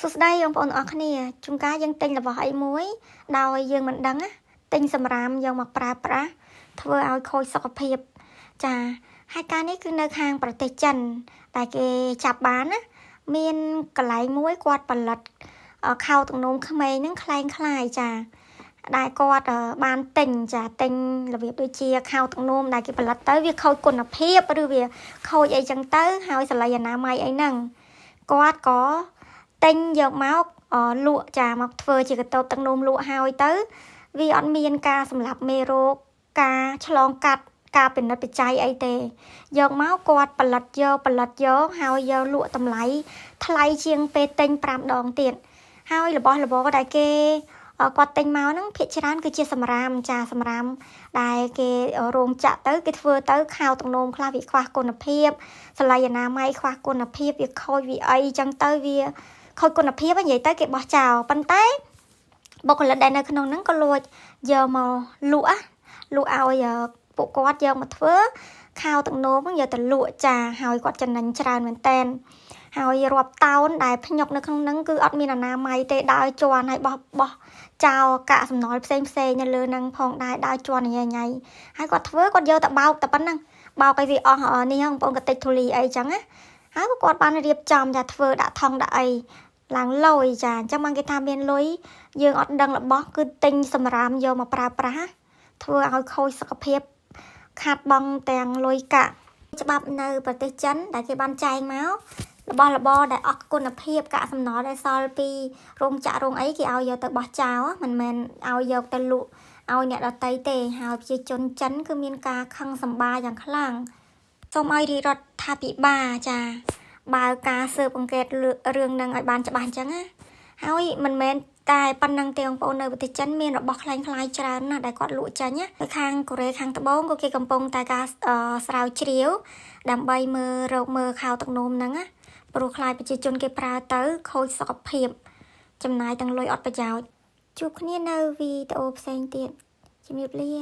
សួស្តីបងប្អូនអរគ្នាជួនកាលយើងទិញរបស់អីមួយដោយយើងមិនដឹងណាទិញសម្រាមយកមកប្រើប្រាស់ធ្វើឲ្យខូចសុខភាពចាហើយការនេះគឺនៅខាងប្រទេសចិនតែគេចាប់បានណាមានកន្លែងមួយគាត់ផលិតខោទំនោមក្មេងហ្នឹងคล้ายចាដែលគាត់បានទិញចាទិញរបៀបដូចជាខោទំនោមដែលគេផលិតទៅវាខូចគុណភាពឬវាខូចអីចឹងទៅហើយសលៃអនាម័យអីហ្នឹងគាត់ក៏ទិញយកមកលក់ចាមកធ្វើជាកតូបទឹកនោមលក់ហើយទៅវាអត់មានការសម្លាប់មេរោគការឆ្លងកាត់ការពិនិត្យបច្ច័យអីទេយកមកគាត់ផលិតយកហើយយកលក់តម្លៃថ្លៃជាងពេលទិញ5ដងទៀតហើយរបស់របរដែលគេគាត់ទិញមកហ្នឹងភាគច្រើនគឺជាសម្រាមចាសម្រាមដែលគេរោងចក្រទៅគេធ្វើទៅខោទំនោមខ្លះវាខ្វះគុណភាពសលៃអនាម័យខ្វះគុណភាពវាខូចវាអីចឹងទៅវាខូចគុណភាពនិយាយទៅគេបោះចោលប៉ុន្តែបុគ្គលិកដែលនៅក្នុងហ្នឹងក៏លួចយកមកលក់ឲ្យពួកគាត់យកមកធ្វើខោទំនោមហ្នឹងយកទៅលក់ចាហើយគាត់ចំណេញច្រើនមែនតើហើយរាប់តោនដែលភ្ញុកនៅក្នុងហ្នឹងគឺអត់មានអនាម័យទេដើរជន់ហើយបោះចោលកាកសំណល់ផ្សេងនៅលើហ្នឹងផងដែរដើរជន់ញ៉ៃហើយគាត់ធ្វើគាត់យកទៅបោកតែប៉ុណ្្នឹងបោកឲ្យវាអស់នេះបងប្អូនកតិចធូលីអីចឹងណាហើយគាត់បានរៀបចំចាធ្វើដាក់ថង់ដាក់អីឡើងលុយចាអញ្ចឹងបានគេថាមានលុយយើងអត់ដឹងរបស់គឺទិញសម្រាមយកមកប្រើប្រាស់ធ្វើឲ្យខូចសុខភាពខាតបង់ទាំងលុយកាក់ច្បាប់នៅប្រទេសចិនដែលគេបានចែងមករបស់របរដែលអស់គុណភាពកាកសំណល់ដែលសល់ពីរោងចក្ររោងអីគេឲ្យយកទៅបោះចោលមិនមែនឲ្យយកទៅលក់ឲ្យអ្នកដទៃទេហើយប្រជាជនចិនគឺមានការខឹងសម្បាយ៉ាងខ្លាំងសូមឲ្យរាជរដ្ឋាភិបាលចាបើការស៊ើបអង្កេតរឿងនឹងឲ្យបានច្បាស់អញ្ចឹងណាហើយមិនមែនតែប៉ុណ្្នឹងទេបងប្អូននៅប្រទេសចិនមានរបស់คล้ายច្រើនណាស់ដែលគាត់លក់ចាញ់ណានៅខាងកូរ៉េខាងត្បូងក៏គេកំពុងតែការស្រាវជ្រាវដើម្បីរកមើលខោទឹកនោមហ្នឹងណាព្រោះខ្លាចប្រជាជនគេប្រើទៅខូចសុខភាពចំណាយទាំងលុយអត់ប្រយោជន៍ជួបគ្នានៅវីដេអូផ្សេងទៀតជំរាបលា